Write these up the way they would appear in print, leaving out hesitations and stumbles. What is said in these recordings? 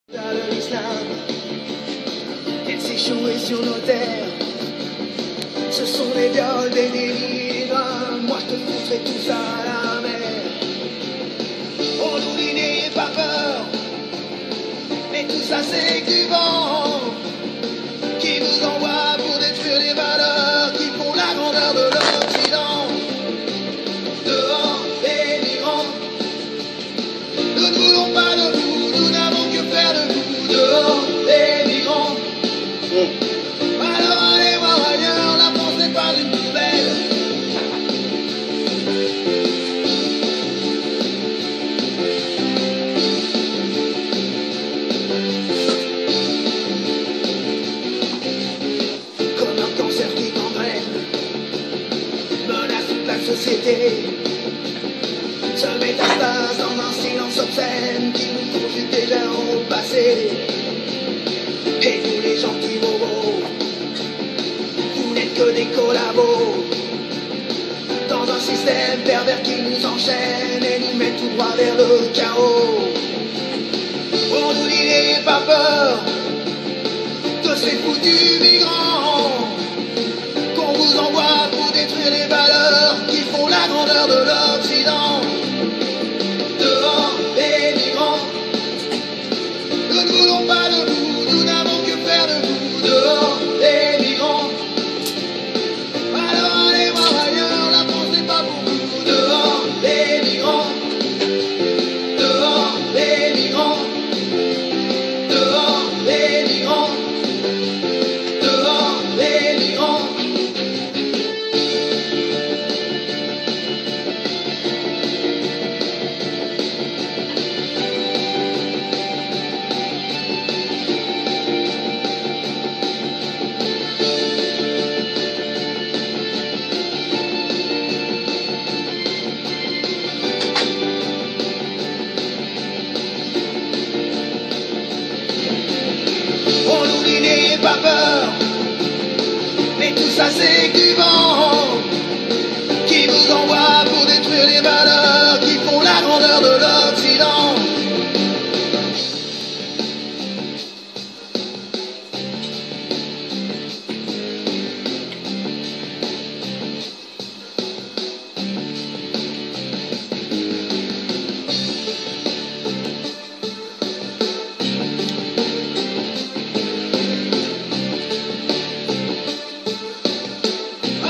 De l'islam, elle s'est échouée sur nos terres. Ce sont des viols, des délits, des drames. Moi je te foutrais tout ça à la mer. On nous dit n'ayez pas peur, mais tout ça c'est que du vent qui nous envoie pour détruire les valeurs qui font la grandeur de l'Occident. Dehors les migrants, nous ne voulons pas de vous, nous n'avons que faire de vous. Dehors les migrants, alors allez voir ailleurs, la France n'est pas une poubelle. Comme un cancer qui gangrène, menace toute la société, se métastase dans un silence obscène qui nous conjugue déjà au passé. Et vous les gentils bobos, vous n'êtes que des collabos dans un système pervers qui nous enchaîne et nous met tout droit vers le chaos. On nous dit n'ayez pas peur de ces foutus migrants qu'on vous envoie pour détruire les valeurs qui font la grandeur de l'Occident. Dehors les migrants, nous ne voulons pas de vous, nous n'avons que faire de vous. Dehors les migrants, alors allez voir ailleurs, la France n'est pas pour vous. Dehors les migrants, dehors les migrants, dehors les migrants, dehors les migrants. On nous dit n'ayez pas peur, mais tout ça c'est que du vent qui vous envoie pour détruire les valeurs qui font la grandeur de l'Occident.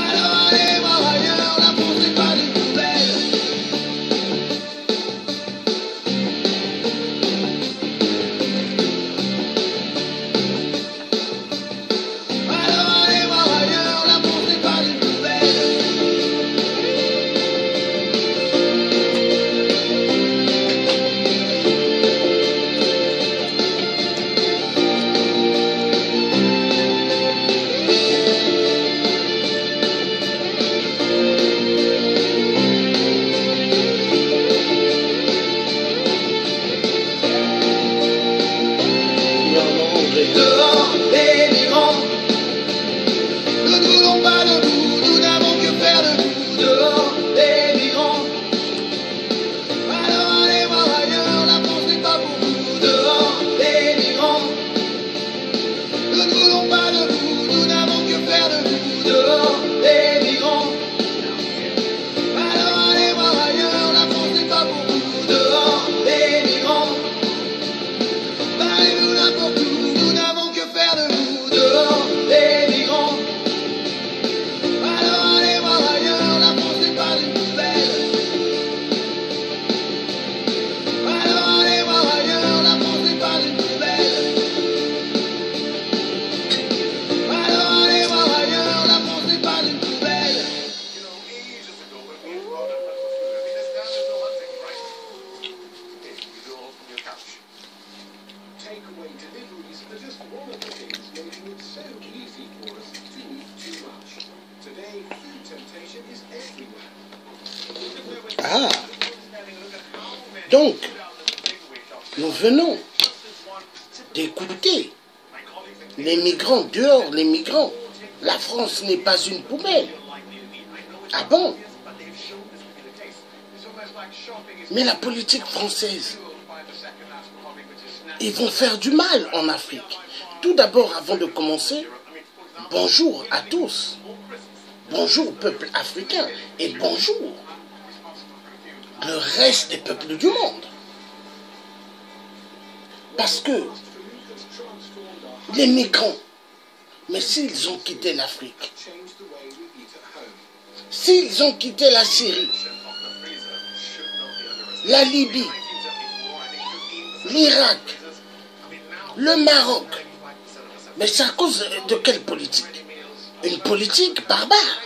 Alors allez voir ailleurs, la France n'est pas une poubelle. Alors allez voir ailleurs, la France n'est pas une poubelle. Dehors les migrants, nous ne voulons pas de vous, nous n'avons que faire de vous. Dehors les migrants, alors allez voir ailleurs, la France n'est pas pour vous. Dehors les migrants, nous ne voulons pas de vous, nous n'avons que faire de vous. Dehors les migrants, alors allez voir ailleurs, la France n'est pas pour vous. Dehors les migrants, barrez-vous n'importe où, nous n'avons que faire de vous. Dehors les migrants, alors allez voir ailleurs, la France n'est pas une poubelle. Alors allez voir ailleurs, la France n'est pas une poubelle. Alors allez voir ailleurs, la France n'est pas une poubelle. Takeaway deliveries are just one of the things making it so easy for us to eat too much. Today, food temptation is everywhere. Ah, donc, nous venons d'écouter les migrants dehors, les migrants. La France n'est pas une poubelle. Ah bon? Mais la politique française ils vont faire du mal en Afrique. Tout d'abord, avant de commencer, bonjour à tous. Bonjour peuple africain et bonjour le reste des peuples du monde. Parce que les migrants, mais s'ils ont quitté l'Afrique, s'ils ont quitté la Syrie, la Libye, l'Irak, le Maroc, mais c'est à cause de quelle politique? Une politique barbare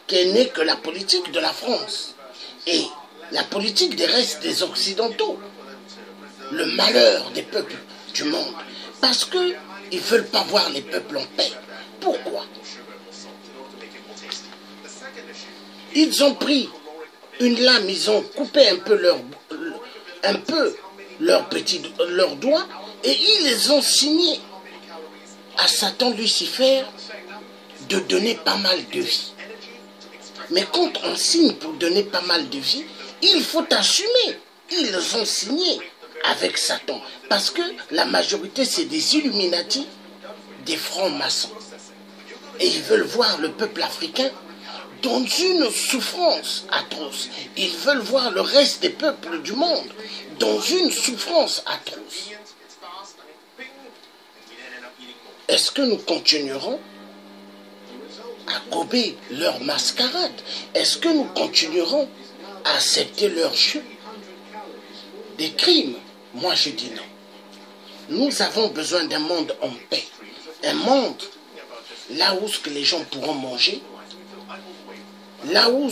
qui n'est que la politique de la France et la politique des restes des Occidentaux. Le malheur des peuples du monde. Parce qu'ils ne veulent pas voir les peuples en paix. Pourquoi? Ils ont pris une lame, ils ont coupé un peu leurs doigts et ils les ont signés à Satan Lucifer de donner pas mal de vie. Mais quand on signe pour donner pas mal de vie, il faut assumer. Ils ont signé avec Satan. Parce que la majorité, c'est des Illuminati, des francs-maçons. Et ils veulent voir le peuple africain dans une souffrance atroce. Ils veulent voir le reste des peuples du monde dans une souffrance atroce. Est-ce que nous continuerons à gober leur mascarade? Est-ce que nous continuerons à accepter leur jeu des crimes? Moi je dis non. Nous avons besoin d'un monde en paix. Un monde là où les gens pourront manger, là où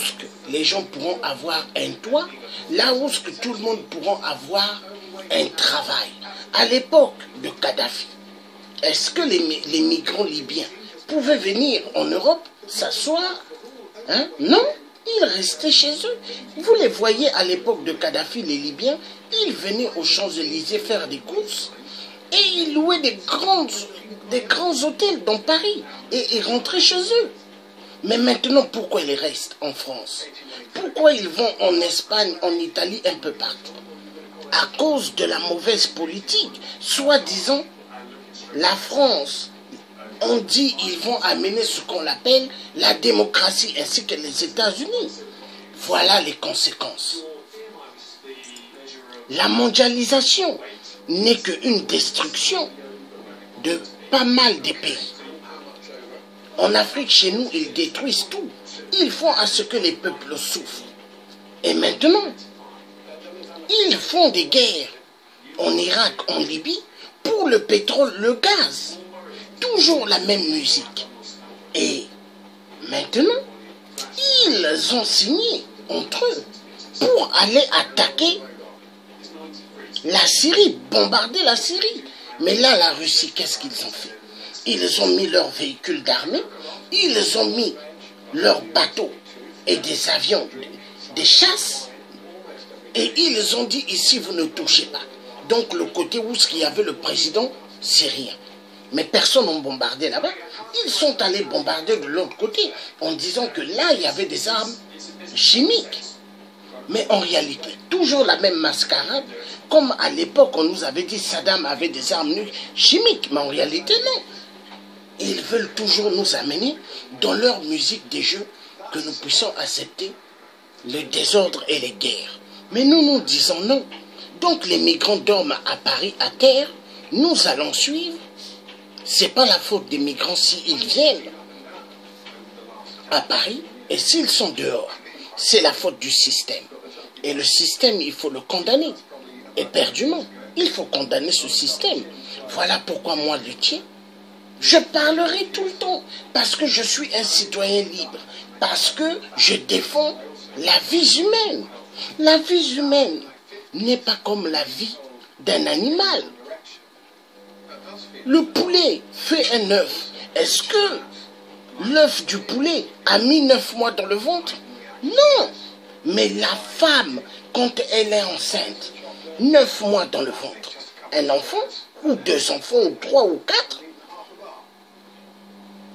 les gens pourront avoir un toit, là où tout le monde pourra avoir un travail. À l'époque de Kadhafi, est-ce que les migrants libyens pouvaient venir en Europe s'asseoir? Non, ils restaient chez eux. Vous les voyez à l'époque de Kadhafi, les Libyens, ils venaient aux Champs-Élysées faire des courses et ils louaient des grands hôtels dans Paris et ils rentraient chez eux. Mais maintenant, pourquoi ils restent en France? Pourquoi ils vont en Espagne, en Italie, un peu partout? À cause de la mauvaise politique. Soi-disant, la France, on dit qu'ils vont amener ce qu'on appelle la démocratie ainsi que les États-Unis. Voilà les conséquences. La mondialisation n'est qu'une destruction de pas mal de pays. En Afrique, chez nous, ils détruisent tout. Ils font à ce que les peuples souffrent. Et maintenant, ils font des guerres en Irak, en Libye, pour le pétrole, le gaz. Toujours la même musique. Et maintenant, ils ont signé entre eux pour aller attaquer la Syrie, bombarder la Syrie. Mais là, la Russie, qu'est-ce qu'ils ont fait? Ils ont mis leurs véhicules d'armée, ils ont mis leurs bateaux et des avions, des chasses, et ils ont dit ici vous ne touchez pas. Donc le côté où il y avait le président syrien. Mais personne n'a bombardé là-bas. Ils sont allés bombarder de l'autre côté en disant que là il y avait des armes chimiques. Mais en réalité, toujours la même mascarade, comme à l'époque on nous avait dit Saddam avait des armes chimiques, mais en réalité non. Ils veulent toujours nous amener dans leur musique des jeux que nous puissions accepter le désordre et les guerres. Mais nous disons non. Donc les migrants dorment à Paris à terre, nous allons suivre. Ce n'est pas la faute des migrants s'ils viennent à Paris et s'ils sont dehors. C'est la faute du système. Et le système, il faut le condamner. Éperdument, il faut condamner ce système. Voilà pourquoi moi, Luthier, je parlerai tout le temps, parce que je suis un citoyen libre, parce que je défends la vie humaine. La vie humaine n'est pas comme la vie d'un animal. Le poulet fait un œuf. Est-ce que l'œuf du poulet a mis 9 mois dans le ventre? Non. Mais la femme, quand elle est enceinte, 9 mois dans le ventre, un enfant, ou 2 enfants, ou 3 ou 4,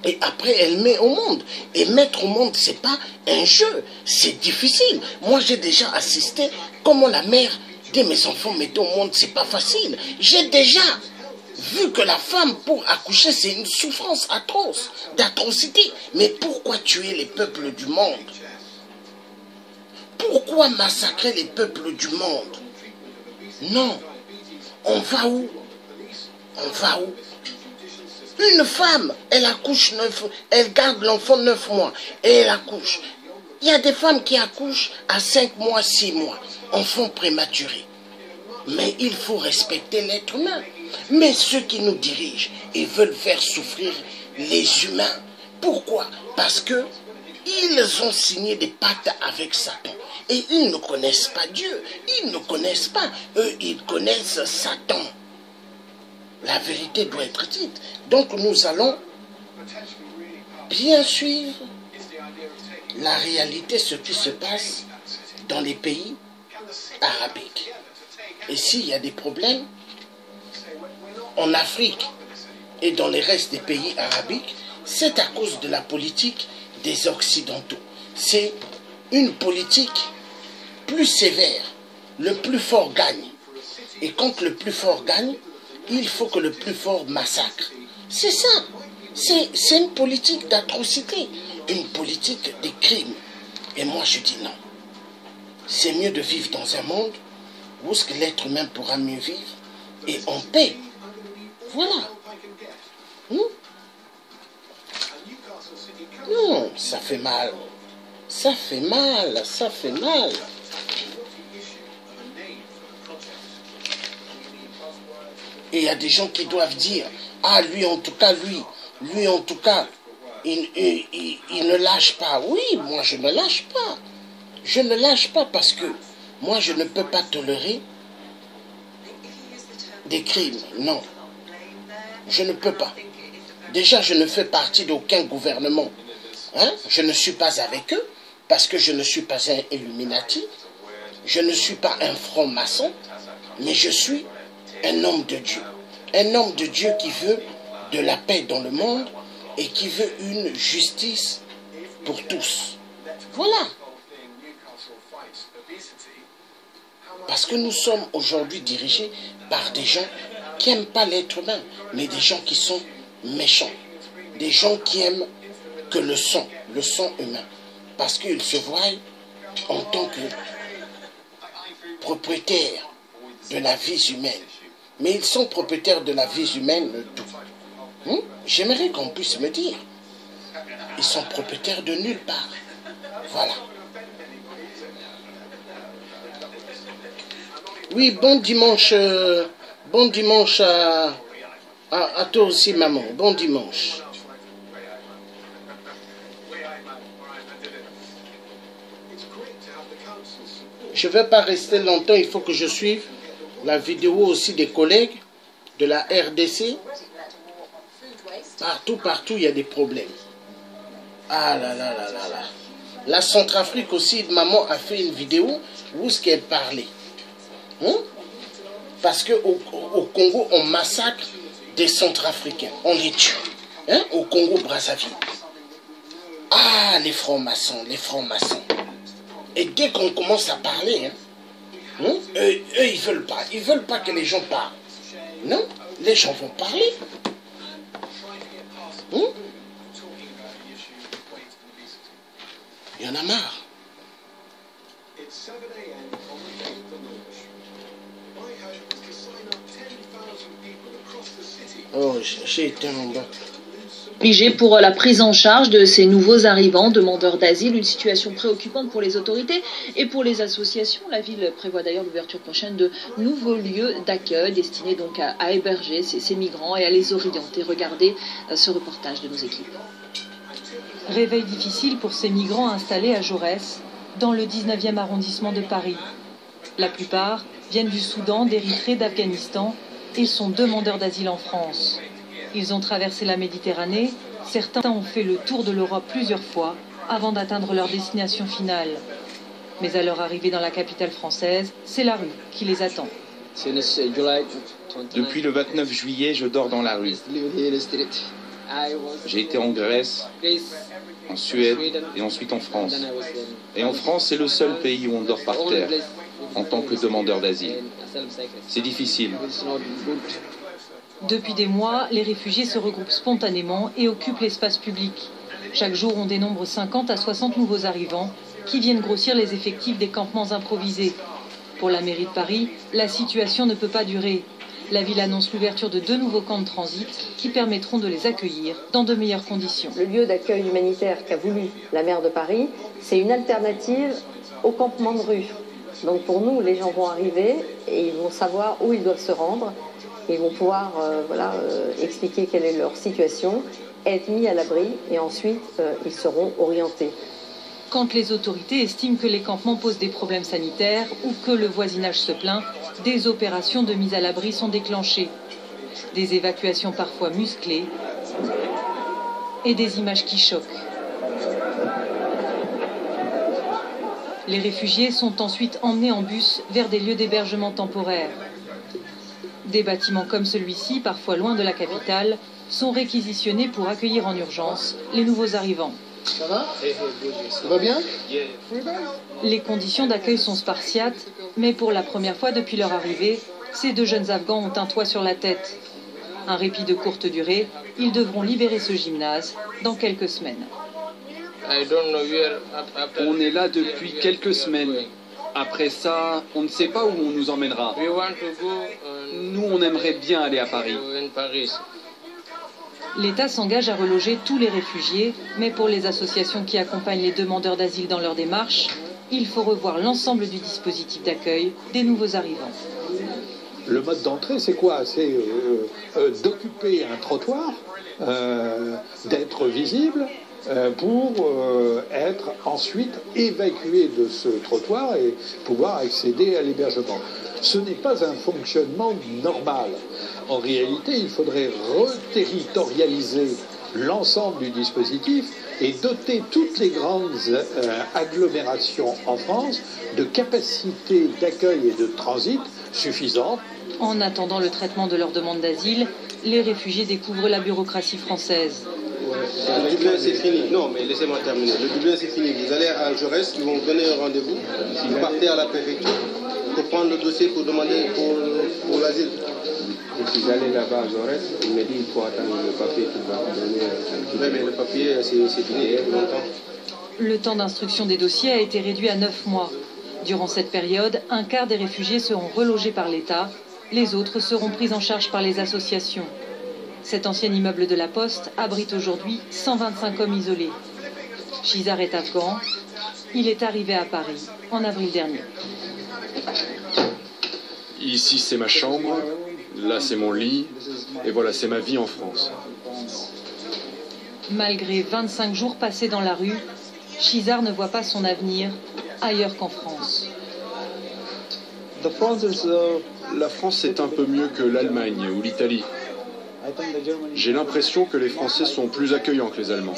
et après, elle met au monde. Et mettre au monde, c'est pas un jeu. C'est difficile. Moi, j'ai déjà assisté comment la mère Dès mes enfants mettent au monde, c'est pas facile. J'ai déjà vu que la femme, pour accoucher, c'est une souffrance atroce, d'atrocité. Mais pourquoi tuer les peuples du monde? Pourquoi massacrer les peuples du monde? Non. On va où? On va où? Une femme, elle accouche elle garde l'enfant 9 mois et elle accouche. Il y a des femmes qui accouchent à 5 mois, 6 mois, enfants prématurés. Mais il faut respecter l'être humain. Mais ceux qui nous dirigent, ils veulent faire souffrir les humains. Pourquoi? Parce que ils ont signé des pactes avec Satan. Et ils ne connaissent pas Dieu. Ils ne connaissent pas. Eux, ils connaissent Satan. La vérité doit être dite. Donc nous allons bien suivre la réalité, ce qui se passe dans les pays arabiques. Et s'il y a des problèmes en Afrique et dans les restes des pays arabiques, c'est à cause de la politique des Occidentaux. C'est une politique plus sévère. Le plus fort gagne. Et quand le plus fort gagne, il faut que le plus fort massacre. C'est ça. C'est une politique d'atrocité, une politique des crimes. Et moi je dis non. C'est mieux de vivre dans un monde où ce que l'être humain pourra mieux vivre et en paix. Voilà. Non, ça fait mal. Ça fait mal, ça fait mal. Et il y a des gens qui doivent dire, ah lui en tout cas, lui en tout cas, il ne lâche pas. Oui, moi je ne lâche pas. Je ne lâche pas parce que moi je ne peux pas tolérer des crimes. Non, je ne peux pas. Déjà je ne fais partie d'aucun gouvernement. Hein? Je ne suis pas avec eux parce que je ne suis pas un Illuminati. Je ne suis pas un franc-maçon, mais je suis un homme de Dieu. Un homme de Dieu qui veut de la paix dans le monde et qui veut une justice pour tous. Voilà. Parce que nous sommes aujourd'hui dirigés par des gens qui n'aiment pas l'être humain, mais des gens qui sont méchants. Des gens qui aiment que le sang humain. Parce qu'ils se voient en tant que propriétaires de la vie humaine. Mais ils sont propriétaires de la vie humaine de tout. J'aimerais qu'on puisse me dire. Ils sont propriétaires de nulle part. Voilà. Oui, bon dimanche à toi aussi, maman. Bon dimanche. Je ne vais pas rester longtemps, il faut que je suive la vidéo aussi des collègues de la RDC. Partout, il y a des problèmes. Ah là là là là là. La Centrafrique aussi, maman a fait une vidéo où ce qu'elle parlait. Parce qu'au Congo, on massacre des Centrafricains. On les tue. Au Congo-Brazzaville. Ah, les francs-maçons, les francs-maçons. Et dès qu'on commence à parler, eux, ils veulent pas. Ils veulent pas que les gens parlent. Non, les gens vont parler. Il y en a marre. Oh, j'ai été en bas. Pour la prise en charge de ces nouveaux arrivants, demandeurs d'asile, une situation préoccupante pour les autorités et pour les associations. La ville prévoit d'ailleurs l'ouverture prochaine de nouveaux lieux d'accueil destinés donc à héberger ces migrants et à les orienter. Regardez ce reportage de nos équipes. Réveil difficile pour ces migrants installés à Jaurès, dans le 19e arrondissement de Paris. La plupart viennent du Soudan, d'Érythrée, d'Afghanistan et sont demandeurs d'asile en France. Ils ont traversé la Méditerranée, certains ont fait le tour de l'Europe plusieurs fois avant d'atteindre leur destination finale. Mais à leur arrivée dans la capitale française, c'est la rue qui les attend. Depuis le 29 juillet, je dors dans la rue. J'ai été en Grèce, en Suède et ensuite en France. Et en France, c'est le seul pays où on dort par terre. en tant que demandeur d'asile. C'est difficile. Depuis des mois, les réfugiés se regroupent spontanément et occupent l'espace public. Chaque jour, on dénombre 50 à 60 nouveaux arrivants qui viennent grossir les effectifs des campements improvisés. Pour la mairie de Paris, la situation ne peut pas durer. La ville annonce l'ouverture de 2 nouveaux camps de transit qui permettront de les accueillir dans de meilleures conditions. Le lieu d'accueil humanitaire qu'a voulu la maire de Paris, c'est une alternative au campement de rue. Donc pour nous, les gens vont arriver et ils vont savoir où ils doivent se rendre. Ils vont pouvoir expliquer quelle est leur situation, être mis à l'abri et ensuite ils seront orientés. Quand les autorités estiment que les campements posent des problèmes sanitaires ou que le voisinage se plaint, des opérations de mise à l'abri sont déclenchées. Des évacuations parfois musclées et des images qui choquent. Les réfugiés sont ensuite emmenés en bus vers des lieux d'hébergement temporaires. Des bâtiments comme celui-ci, parfois loin de la capitale, sont réquisitionnés pour accueillir en urgence les nouveaux arrivants. Ça va? Ça va bien? Les conditions d'accueil sont spartiates, mais pour la première fois depuis leur arrivée, ces 2 jeunes Afghans ont un toit sur la tête. Un répit de courte durée, ils devront libérer ce gymnase dans quelques semaines. On est là depuis quelques semaines. Après ça, on ne sait pas où on nous emmènera. Nous, on aimerait bien aller à Paris. L'État s'engage à reloger tous les réfugiés, mais pour les associations qui accompagnent les demandeurs d'asile dans leur démarche, il faut revoir l'ensemble du dispositif d'accueil des nouveaux arrivants. Le mode d'entrée, c'est quoi? C'est d'occuper un trottoir, d'être visible, pour être ensuite évacué de ce trottoir et pouvoir accéder à l'hébergement. Ce n'est pas un fonctionnement normal. En réalité, il faudrait reterritorialiser l'ensemble du dispositif et doter toutes les grandes agglomérations en France de capacités d'accueil et de transit suffisantes. En attendant le traitement de leur demande d'asile, les réfugiés découvrent la bureaucratie française. Le Dublin, c'est fini. Non, mais laissez-moi terminer. Le Dublin, c'est fini. Vous allez à Jaurès, ils vont vous donner un rendez-vous. Vous partez à la préfecture pour prendre le dossier pour demander pour l'asile. Je suis allé là-bas à Jaurès, il m'a dit qu'il faut attendre le papier qu'il va donner. Oui, mais le papier, c'est fini depuis longtemps. Le temps d'instruction des dossiers a été réduit à 9 mois. Durant cette période, un quart des réfugiés seront relogés par l'État. Les autres seront pris en charge par les associations. Cet ancien immeuble de la Poste abrite aujourd'hui 125 hommes isolés. Shizar est afghan. Il est arrivé à Paris en avril dernier. Ici, c'est ma chambre. Là, c'est mon lit. Et voilà, c'est ma vie en France. Malgré 25 jours passés dans la rue, Shizar ne voit pas son avenir ailleurs qu'en France. La France, c'est un peu mieux que l'Allemagne ou l'Italie. J'ai l'impression que les Français sont plus accueillants que les Allemands.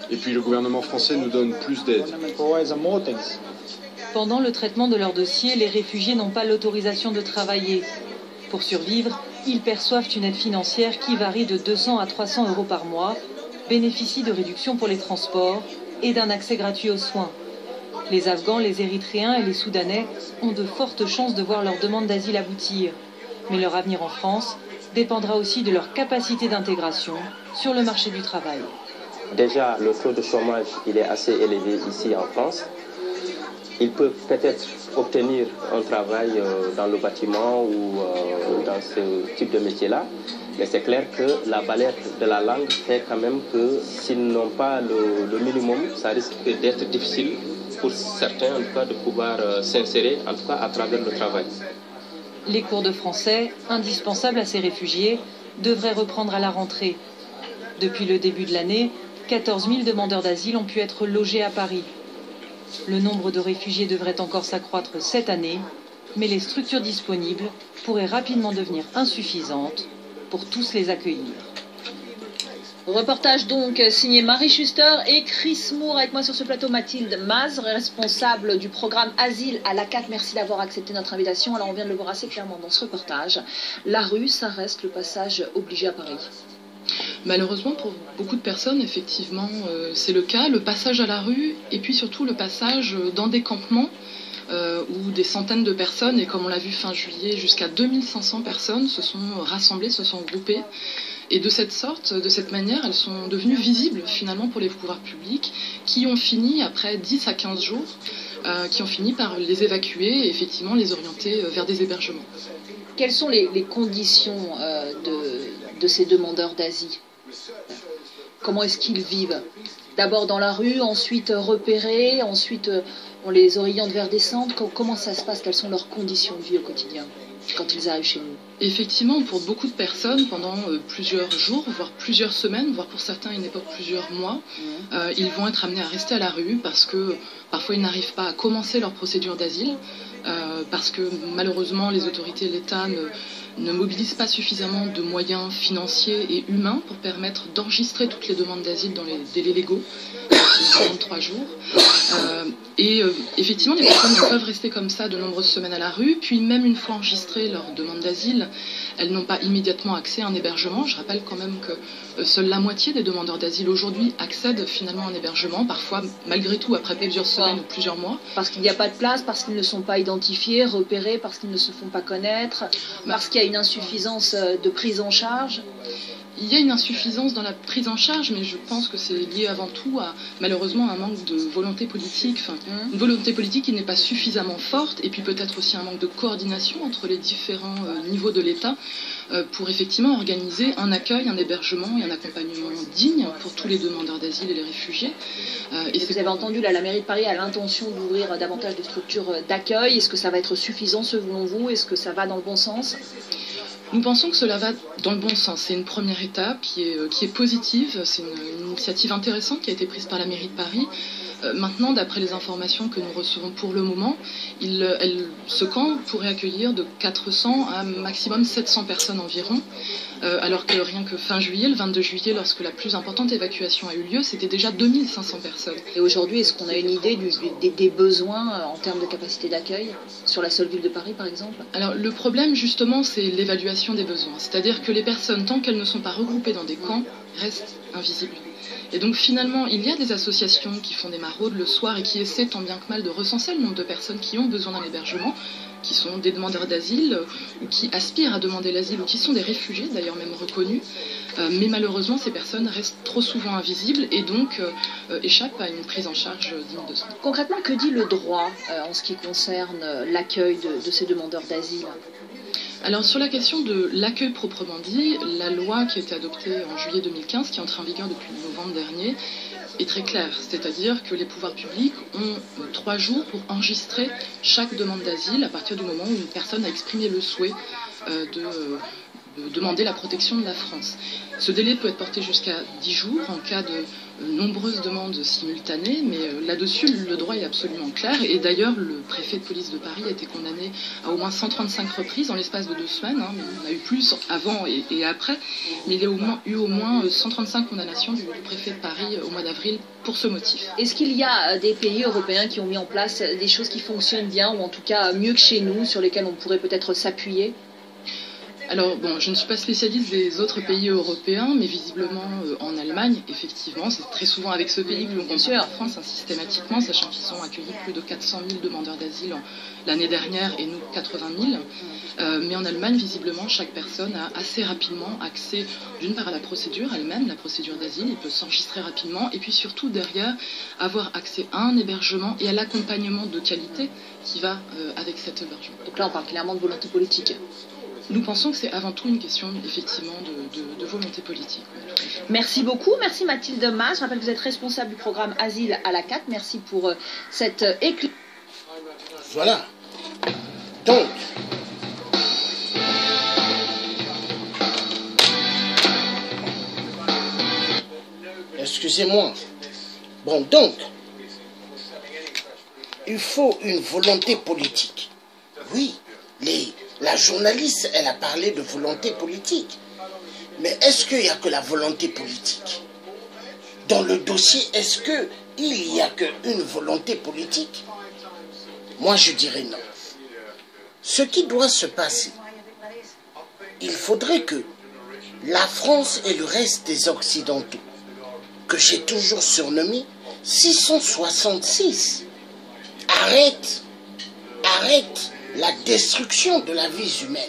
Et puis le gouvernement français nous donne plus d'aide. Pendant le traitement de leur dossier, les réfugiés n'ont pas l'autorisation de travailler. Pour survivre, ils perçoivent une aide financière qui varie de 200 à 300 euros par mois, bénéficient de réductions pour les transports et d'un accès gratuit aux soins. Les Afghans, les Érythréens et les Soudanais ont de fortes chances de voir leur demande d'asile aboutir. Mais leur avenir en France dépendra aussi de leur capacité d'intégration sur le marché du travail. Déjà, le taux de chômage, il est assez élevé ici en France. Ils peuvent peut-être obtenir un travail dans le bâtiment ou dans ce type de métier-là. Mais c'est clair que la barrière de la langue fait quand même que s'ils n'ont pas le minimum, ça risque d'être difficile pour certains en tout cas de pouvoir s'insérer en tout cas à travers le travail. Les cours de français, indispensables à ces réfugiés, devraient reprendre à la rentrée. Depuis le début de l'année, 14 000 demandeurs d'asile ont pu être logés à Paris. Le nombre de réfugiés devrait encore s'accroître cette année, mais les structures disponibles pourraient rapidement devenir insuffisantes pour tous les accueillir. Reportage donc signé Marie Schuster et Chris Moore. Avec moi sur ce plateau, Mathilde Maz, responsable du programme Asile à l'ACAT. Merci d'avoir accepté notre invitation. Alors on vient de le voir assez clairement dans ce reportage. La rue, ça reste le passage obligé à Paris. Malheureusement, pour beaucoup de personnes, effectivement, c'est le cas. Le passage à la rue et puis surtout le passage dans des campements où des centaines de personnes, et comme on l'a vu fin juillet, jusqu'à 2500 personnes se sont rassemblées, se sont regroupées. Et de cette sorte, de cette manière, elles sont devenues visibles finalement pour les pouvoirs publics qui ont fini, après 10 à 15 jours, qui ont fini par les évacuer et effectivement les orienter vers des hébergements. Quelles sont les conditions de ces demandeurs d'asile? Comment est-ce qu'ils vivent? D'abord dans la rue, ensuite repérés, ensuite on les oriente vers des centres. Comment ça se passe? Quelles sont leurs conditions de vie au quotidien quand ils arrivent chez nous? Effectivement, pour beaucoup de personnes, pendant plusieurs jours, voire plusieurs semaines, voire pour certains à une époque plusieurs mois, ils vont être amenés à rester à la rue parce que parfois ils n'arrivent pas à commencer leur procédure d'asile, parce que malheureusement les autorités de l'État ne mobilisent pas suffisamment de moyens financiers et humains pour permettre d'enregistrer toutes les demandes d'asile dans les délais légaux, qui sont de 3 jours. Effectivement, les personnes peuvent rester comme ça de nombreuses semaines à la rue, puis même une fois enregistrées leur demande d'asile, elles n'ont pas immédiatement accès à un hébergement. Je rappelle quand même que seule la moitié des demandeurs d'asile aujourd'hui accèdent finalement à un hébergement, parfois malgré tout après plusieurs semaines ou plusieurs mois. Parce qu'il n'y a pas de place, parce qu'ils ne sont pas identifiés, repérés, parce qu'ils ne se font pas connaître, parce qu'il y a une insuffisance de prise en charge. Il y a une insuffisance dans la prise en charge, mais je pense que c'est lié avant tout à, malheureusement, un manque de volonté politique. Une volonté politique qui n'est pas suffisamment forte, et puis peut-être aussi un manque de coordination entre les différents niveaux de l'État pour effectivement organiser un accueil, un hébergement et un accompagnement digne pour tous les demandeurs d'asile et les réfugiés. Vous avez entendu, là, la mairie de Paris a l'intention d'ouvrir davantage de structures d'accueil. Est-ce que ça va être suffisant selon vous? Est-ce que ça va dans le bon sens? Nous pensons que cela va dans le bon sens. C'est une première étape qui est positive. C'est une initiative intéressante qui a été prise par la mairie de Paris. Maintenant, d'après les informations que nous recevons pour le moment, ce camp pourrait accueillir de 400 à maximum 700 personnes environ, alors que rien que fin juillet, le 22 juillet, lorsque la plus importante évacuation a eu lieu, c'était déjà 2500 personnes. Et aujourd'hui, est-ce qu'on a une idée des besoins en termes de capacité d'accueil sur la seule ville de Paris, par exemple? Alors, le problème, justement, c'est l'évaluation des besoins. C'est-à-dire que les personnes, tant qu'elles ne sont pas regroupées dans des camps, restent invisibles. Et donc finalement, il y a des associations qui font des maraudes le soir et qui essaient tant bien que mal de recenser le nombre de personnes qui ont besoin d'un hébergement, qui sont des demandeurs d'asile ou qui aspirent à demander l'asile ou qui sont des réfugiés, d'ailleurs même reconnus. Mais malheureusement, ces personnes restent trop souvent invisibles et donc échappent à une prise en charge digne de ce nom. Concrètement, que dit le droit en ce qui concerne l'accueil de ces demandeurs d'asile? Alors sur la question de l'accueil proprement dit, la loi qui a été adoptée en juillet 2015, qui est entrée en vigueur depuis novembre dernier, est très claire. C'est-à-dire que les pouvoirs publics ont 3 jours pour enregistrer chaque demande d'asile à partir du moment où une personne a exprimé le souhait de demander la protection de la France. Ce délai peut être porté jusqu'à 10 jours en cas de nombreuses demandes simultanées, mais là-dessus, le droit est absolument clair. Et d'ailleurs, le préfet de police de Paris a été condamné à au moins 135 reprises en l'espace de 2 semaines. Mais il y en a eu plus avant et après, mais il y a eu au moins 135 condamnations du préfet de Paris au mois d'avril pour ce motif. Est-ce qu'il y a des pays européens qui ont mis en place des choses qui fonctionnent bien, ou en tout cas mieux que chez nous, sur lesquelles on pourrait peut-être s'appuyer? Alors bon, je ne suis pas spécialiste des autres pays européens, mais visiblement en Allemagne, effectivement, c'est très souvent avec ce pays que l'on compare la France systématiquement, sachant qu'ils ont accueilli plus de 400 000 demandeurs d'asile l'année dernière et nous 80 000. Mais en Allemagne, visiblement, chaque personne a assez rapidement accès d'une part à la procédure elle-même, la procédure d'asile, il peut s'enregistrer rapidement, et puis surtout derrière avoir accès à un hébergement et à l'accompagnement de qualité qui va avec cet hébergement. Donc là, on parle clairement de volonté politique. Nous pensons que c'est avant tout une question, effectivement, de volonté politique. Merci beaucoup. Merci Mathilde Mas. Je rappelle que vous êtes responsable du programme Asile à la CAT. Merci pour cette éclairage. Voilà. Donc, excusez-moi. Bon, donc, il faut une volonté politique. Oui, la journaliste, elle a parlé de volonté politique. Mais est-ce qu'il n'y a que la volonté politique? Dans le dossier, est-ce qu'il n'y a qu'une volonté politique? Moi, je dirais non. Ce qui doit se passer, il faudrait que la France et le reste des Occidentaux, que j'ai toujours surnommé 666, arrêtent arrêtent la destruction de la vie humaine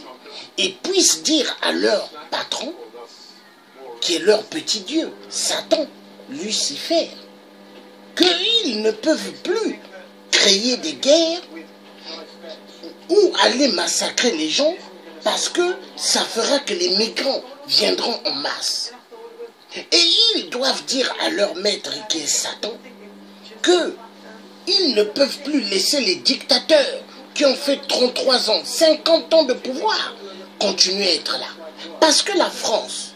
et puissent dire à leur patron, qui est leur petit Dieu, Satan, Lucifer, qu'ils ne peuvent plus créer des guerres ou aller massacrer les gens parce que ça fera que les migrants viendront en masse. Et ils doivent dire à leur maître qui est Satan qu'ils ne peuvent plus laisser les dictateurs qui ont fait 33 ans, 50 ans de pouvoir continuer à être là. Parce que la France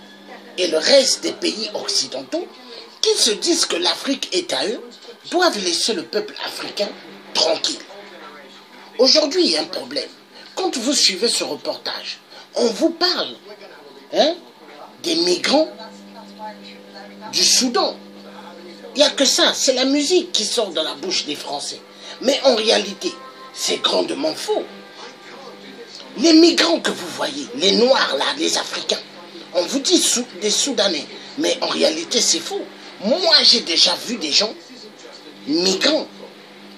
et le reste des pays occidentaux qui se disent que l'Afrique est à eux doivent laisser le peuple africain tranquille. Aujourd'hui, il y a un problème. Quand vous suivez ce reportage, on vous parle des migrants du Soudan. Il n'y a que ça, c'est la musique qui sort de la bouche des Français. Mais en réalité, c'est grandement faux. Les migrants que vous voyez, les Noirs là, les Africains, on vous dit des Soudanais, mais en réalité c'est faux. Moi j'ai déjà vu des gens, migrants,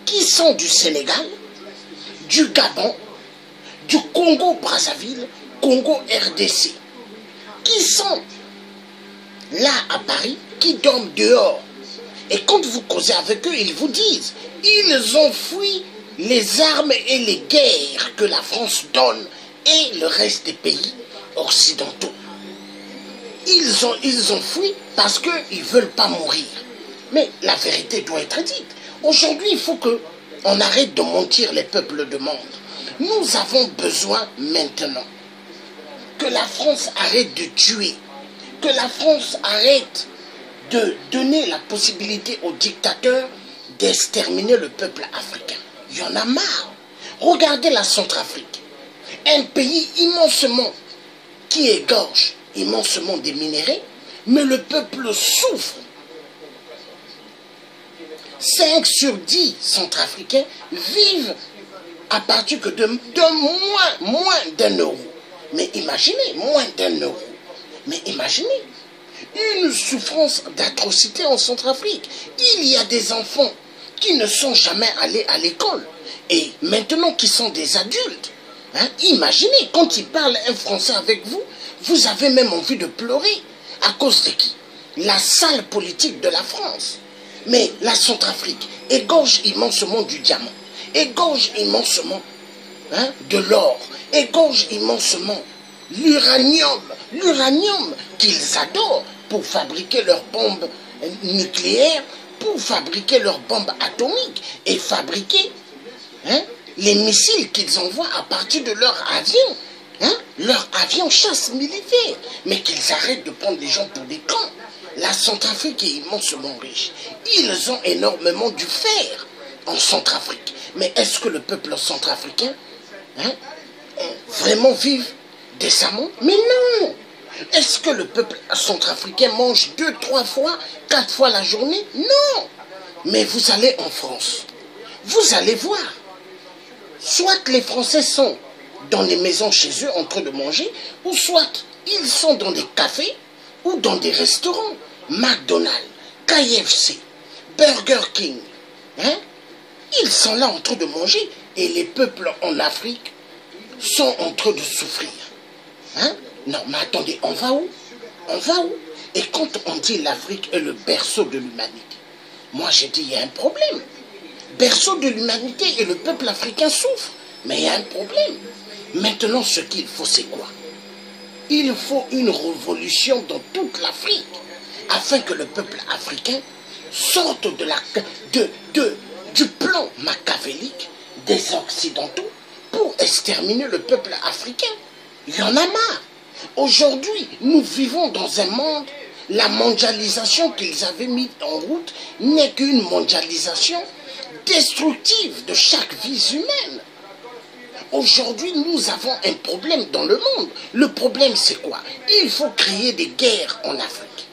qui sont du Sénégal, du Gabon, du Congo-Brazzaville, Congo-RDC, qui sont là à Paris, qui dorment dehors. Et quand vous causez avec eux, ils vous disent, ils ont fui les armes et les guerres que la France donne et le reste des pays occidentaux. Ils ont fui parce qu'ils ne veulent pas mourir. Mais la vérité doit être dite. Aujourd'hui, il faut qu'on arrête de mentir les peuples du monde. Nous avons besoin maintenant que la France arrête de tuer, que la France arrête de donner la possibilité aux dictateurs d'exterminer le peuple africain. Il y en a marre. Regardez la Centrafrique, un pays immensement qui égorge immensement des minéraux, mais le peuple souffre. 5 sur 10 Centrafricains vivent à partir que de moins d'1 euro. Mais imaginez, moins d'1 euro. Mais imaginez, une souffrance d'atrocité en Centrafrique. Il y a des enfants qui ne sont jamais allés à l'école et maintenant qui sont des adultes. Imaginez, quand ils parlent un français avec vous, vous avez même envie de pleurer. À cause de qui? La sale politique de la France. Mais la Centrafrique égorge immensement du diamant, égorge immensement de l'or, égorge immensement l'uranium qu'ils adorent pour fabriquer leurs bombes nucléaires, pour fabriquer leurs bombes atomiques et fabriquer les missiles qu'ils envoient à partir de leurs avions, leurs avions chasse militaire. Mais qu'ils arrêtent de prendre les gens pour des cons. La Centrafrique est immensement riche. Ils ont énormément du fer en Centrafrique. Mais est-ce que le peuple centrafricain vraiment vive décemment? Mais non! Est-ce que le peuple centrafricain mange 2, 3 fois, 4 fois la journée? Non! Mais vous allez en France, vous allez voir. Soit les Français sont dans les maisons chez eux en train de manger, ou soit ils sont dans des cafés ou dans des restaurants. McDonald's, KFC, Burger King. Ils sont là en train de manger et les peuples en Afrique sont en train de souffrir. Non, mais attendez, on va où? On va où? Et quand on dit l'Afrique est le berceau de l'humanité, moi j'ai dit il y a un problème. Berceau de l'humanité et le peuple africain souffre. Mais il y a un problème. Maintenant, ce qu'il faut, c'est quoi? Il faut une révolution dans toute l'Afrique afin que le peuple africain sorte du plan machiavélique des Occidentaux pour exterminer le peuple africain. Il y en a marre. Aujourd'hui, nous vivons dans un monde, la mondialisation qu'ils avaient mise en route n'est qu'une mondialisation destructive de chaque vie humaine. Aujourd'hui, nous avons un problème dans le monde. Le problème, c'est quoi? Il faut créer des guerres en Afrique.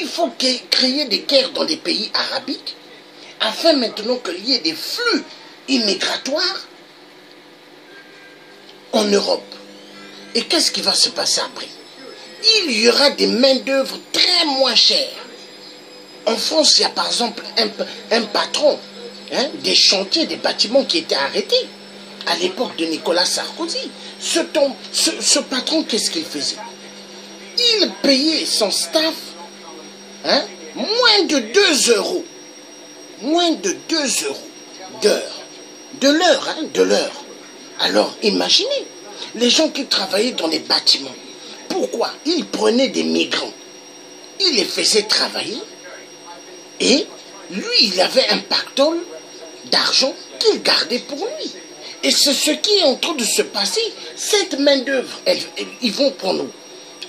Il faut créer des guerres dans des pays arabiques, afin maintenant qu'il y ait des flux immigratoires en Europe. Et qu'est-ce qui va se passer après? Il y aura des main-d'œuvre très moins chères. En France, il y a par exemple un patron des chantiers, des bâtiments qui étaient arrêtés. à l'époque de Nicolas Sarkozy. Ce patron, qu'est-ce qu'il faisait? Il payait son staff moins de 2 euros. Moins de 2 euros d'heure. De l'heure. Alors, imaginez, les gens qui travaillaient dans les bâtiments, pourquoi? Ils prenaient des migrants. Ils les faisaient travailler. Et lui, il avait un pactole d'argent qu'il gardait pour lui. Et c'est ce qui est en train de se passer. Cette main-d'œuvre, ils vont pour nous.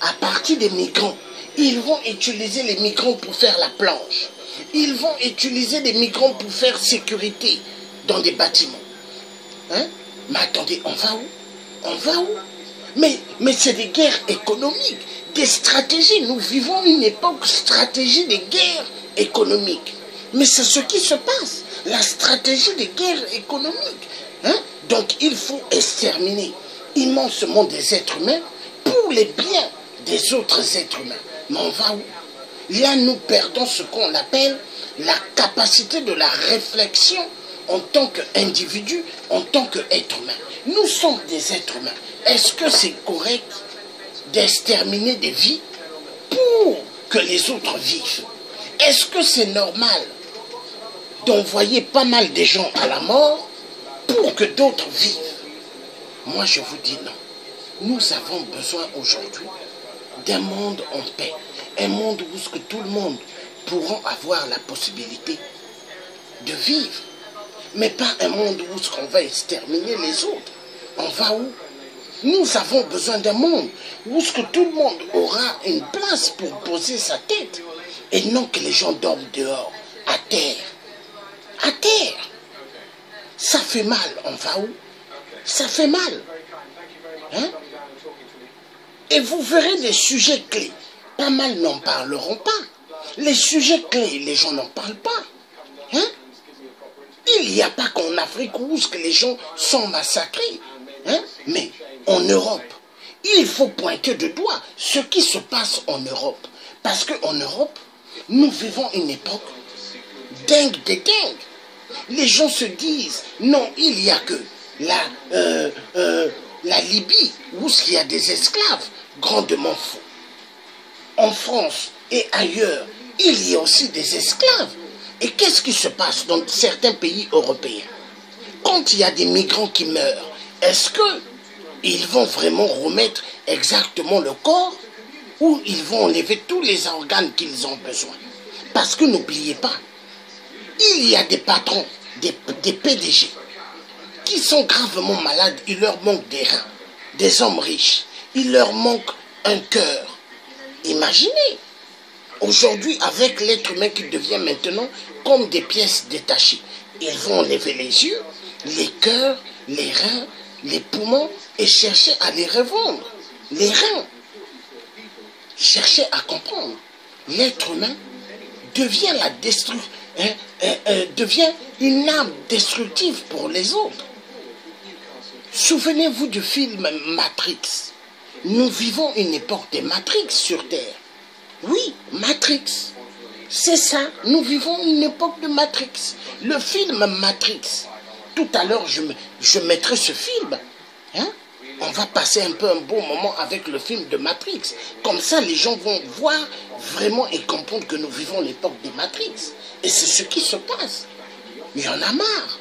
À partir des migrants, ils vont utiliser les migrants pour faire la planche. Ils vont utiliser les migrants pour faire sécurité dans des bâtiments. Hein? Mais attendez, on va où? On va où? Mais c'est des guerres économiques, des stratégies. Nous vivons une époque stratégie des guerres économiques. Mais c'est ce qui se passe, la stratégie des guerres économiques. Hein? Donc il faut exterminer immensément des êtres humains pour les biens des autres êtres humains. Mais on va où? Là, nous perdons ce qu'on appelle la capacité de la réflexion en tant qu'individu, en tant qu'être humain. Nous sommes des êtres humains. Est-ce que c'est correct d'exterminer des vies pour que les autres vivent? Est-ce que c'est normal d'envoyer pas mal de gens à la mort pour que d'autres vivent? Moi, je vous dis non. Nous avons besoin aujourd'hui d'un monde en paix. Un monde où ce que tout le monde pourra avoir la possibilité de vivre. Mais pas un monde où ce qu'on va exterminer les autres. On va où? Nous avons besoin d'un monde où ce que tout le monde aura une place pour poser sa tête. Et non que les gens dorment dehors, à terre. À terre. Ça fait mal. On va où? Ça fait mal. Hein? Et vous verrez des sujets clés. Pas mal n'en parleront pas. Les sujets clés, les gens n'en parlent pas. Hein? Il n'y a pas qu'en Afrique où les gens sont massacrés. Hein? Mais en Europe, il faut pointer de doigt ce qui se passe en Europe. Parce qu'en Europe, nous vivons une époque dingue des dingues. Les gens se disent, non, il n'y a que la Libye où il y a des esclaves grandement fous. En France et ailleurs, il y a aussi des esclaves. Et qu'est-ce qui se passe dans certains pays européens? Quand il y a des migrants qui meurent, est-ce qu'ils vont vraiment remettre exactement le corps ou ils vont enlever tous les organes qu'ils ont besoin? Parce que n'oubliez pas, il y a des patrons, des PDG, qui sont gravement malades, il leur manque des reins, des hommes riches, il leur manque un cœur. Imaginez, aujourd'hui, avec l'être humain qui devient maintenant comme des pièces détachées, ils vont enlever les yeux, les cœurs, les reins, les poumons et chercher à les revendre. Les reins. Chercher à comprendre. L'être humain devient devient une arme destructive pour les autres. Souvenez-vous du film Matrix. Nous vivons une époque de Matrix sur Terre. Oui, Matrix. C'est ça, nous vivons une époque de Matrix. Le film Matrix. Tout à l'heure, je mettrai ce film. Hein? On va passer un peu un bon moment avec le film de Matrix. Comme ça, les gens vont voir vraiment et comprendre que nous vivons l'époque de Matrix. Et c'est ce qui se passe. Mais il y en a marre.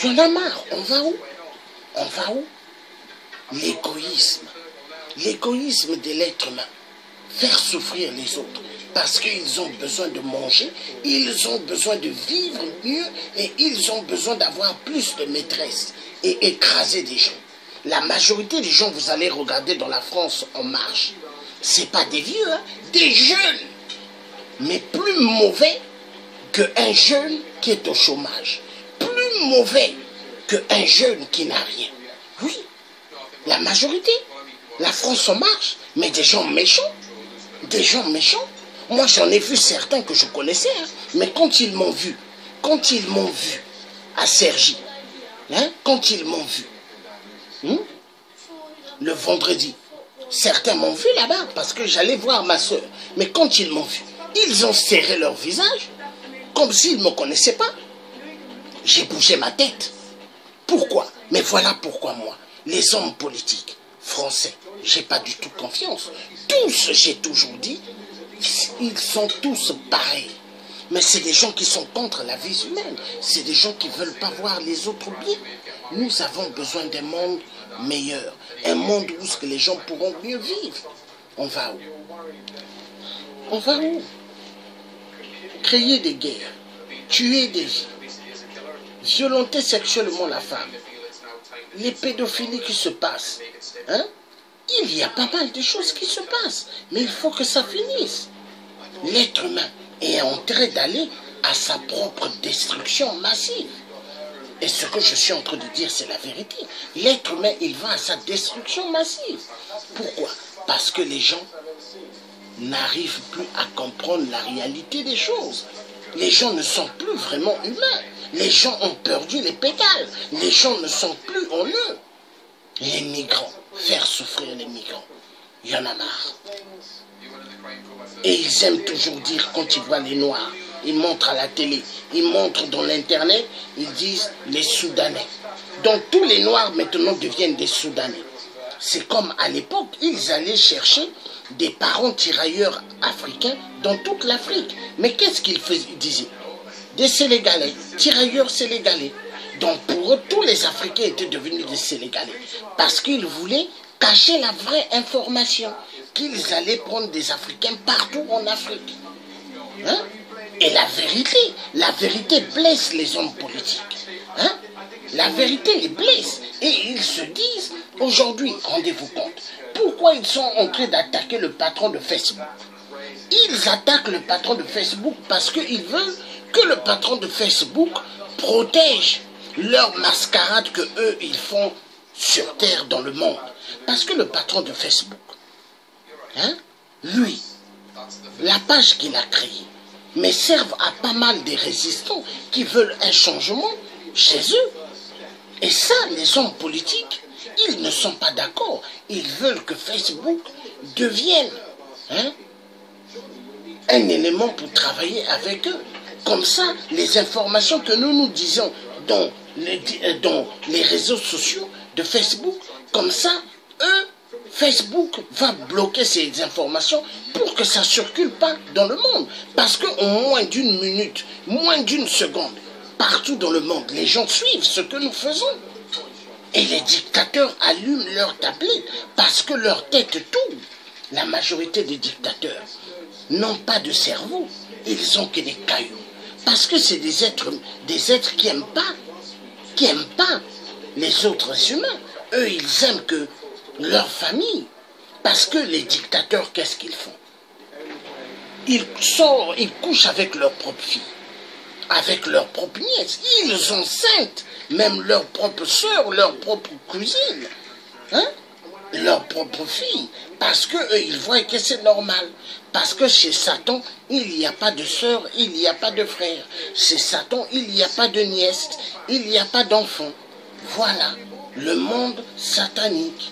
Il y en a marre. On va où? On va où? L'égoïsme. L'égoïsme de l'être humain. Faire souffrir les autres. Parce qu'ils ont besoin de manger, ils ont besoin de vivre mieux et ils ont besoin d'avoir plus de maîtresse et écraser des gens. La majorité des gens, vous allez regarder dans la France en marche. C'est pas des vieux, hein, des jeunes. Mais plus mauvais qu'un jeune qui est au chômage. Plus mauvais qu'un jeune qui n'a rien. Oui, la majorité. La France en marche, mais des gens méchants. Des gens méchants. Moi, j'en ai vu certains que je connaissais, hein, mais quand ils m'ont vu à Cergy, hein, quand ils m'ont vu, le vendredi, certains m'ont vu là-bas parce que j'allais voir ma soeur, mais quand ils m'ont vu, ils ont serré leur visage comme s'ils ne me connaissaient pas. J'ai bougé ma tête. Pourquoi? Mais voilà pourquoi moi, les hommes politiques français, j'ai pas du tout confiance. Tous, j'ai toujours dit, ils sont tous pareils. Mais c'est des gens qui sont contre la vie humaine. C'est des gens qui ne veulent pas voir les autres bien. Nous avons besoin d'un monde meilleur. Un monde où les gens pourront mieux vivre. On va où? On va où? Créer des guerres, tuer des vies, violenter sexuellement la femme, les pédophilies qui se passent. Hein? Il y a pas mal de choses qui se passent. Mais il faut que ça finisse. L'être humain est en train d'aller à sa propre destruction massive. Et ce que je suis en train de dire, c'est la vérité. L'être humain, il va à sa destruction massive. Pourquoi? Parce que les gens n'arrivent plus à comprendre la réalité des choses. Les gens ne sont plus vraiment humains. Les gens ont perdu les pédales. Les gens ne sont plus en eux. Les migrants, faire souffrir les migrants, il y en a marre. Et ils aiment toujours dire, quand ils voient les Noirs, ils montrent à la télé, ils montrent dans l'internet, ils disent les Soudanais. Donc tous les Noirs maintenant deviennent des Soudanais. C'est comme à l'époque, ils allaient chercher des parents tirailleurs africains dans toute l'Afrique. Mais qu'est-ce qu'ils disaient? Des Sénégalais, tirailleurs sénégalais. Donc pour eux, tous les Africains étaient devenus des Sénégalais. Parce qu'ils voulaient cacher la vraie information. Qu'ils allaient prendre des Africains partout en Afrique. Hein? Et la vérité blesse les hommes politiques. Hein? La vérité les blesse. Et ils se disent, aujourd'hui, rendez-vous compte, pourquoi ils sont en train d'attaquer le patron de Facebook? Ils attaquent le patron de Facebook parce qu'ils veulent que le patron de Facebook protège leur mascarade que eux ils font sur Terre dans le monde. Parce que le patron de Facebook, hein, lui, la page qu'il a créée, mais servent à pas mal de résistants qui veulent un changement chez eux. Et ça, les hommes politiques, ils ne sont pas d'accord. Ils veulent que Facebook devienne, hein, un élément pour travailler avec eux. Comme ça, les informations que nous disons dans les réseaux sociaux de Facebook, comme ça, eux, Facebook va bloquer ces informations pour que ça ne circule pas dans le monde. Parce qu'en moins d'une minute, moins d'une seconde, partout dans le monde, les gens suivent ce que nous faisons. Et les dictateurs allument leur tablette parce que leur tête tourne. La majorité des dictateurs n'ont pas de cerveau. Ils ont que des cailloux. Parce que c'est des êtres qui n'aiment pas les autres humains. Eux, ils aiment que leur famille. Parce que les dictateurs, qu'est-ce qu'ils font? Ils sortent, ils couchent avec leur propre fille, avec leur propre nièce. Ils enceintent même leur propre soeur, leur propre cousine, hein? Leur propre fille. Parce qu'eux, ils voient que c'est normal. Parce que chez Satan, il n'y a pas de sœur, il n'y a pas de frère. Chez Satan, il n'y a pas de nièce, il n'y a pas d'enfant. Voilà le monde satanique.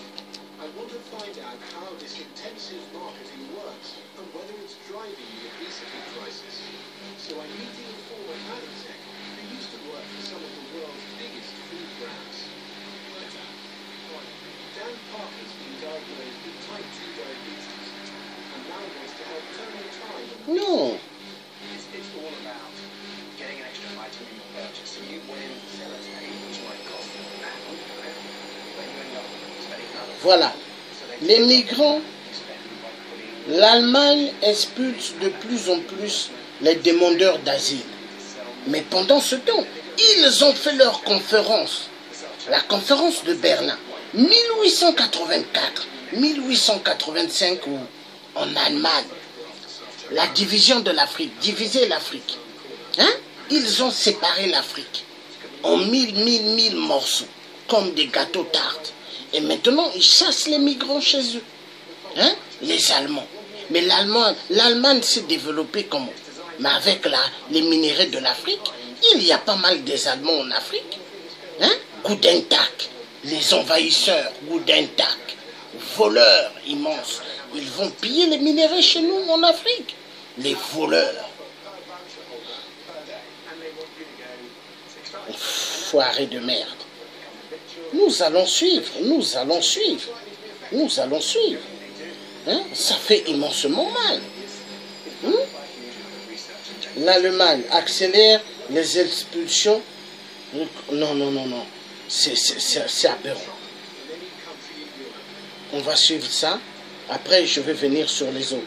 Non. Voilà. Les migrants, l'Allemagne expulse de plus en plus les demandeurs d'asile. Mais pendant ce temps, ils ont fait leur conférence. La conférence de Berlin, 1884, 1885 en Allemagne. La division de l'Afrique, diviser l'Afrique. Hein? Ils ont séparé l'Afrique en mille morceaux, comme des gâteaux tartes. Et maintenant, ils chassent les migrants chez eux. Hein? Les Allemands. Mais l'Allemagne s'est développée comment? Mais avec les minéraux de l'Afrique, il y a pas mal des Allemands en Afrique. Hein? Guten Tag, les envahisseurs, Guten Tag, voleurs immenses. Ils vont piller les minéraux chez nous en Afrique. Les voleurs. Foirés de merde. Nous allons suivre, nous allons suivre, nous allons suivre. Hein? Ça fait immensement mal. Hein? L'Allemagne accélère les expulsions. Non, non, non, non. C'est aberrant. On va suivre ça. Après, je vais venir sur les autres.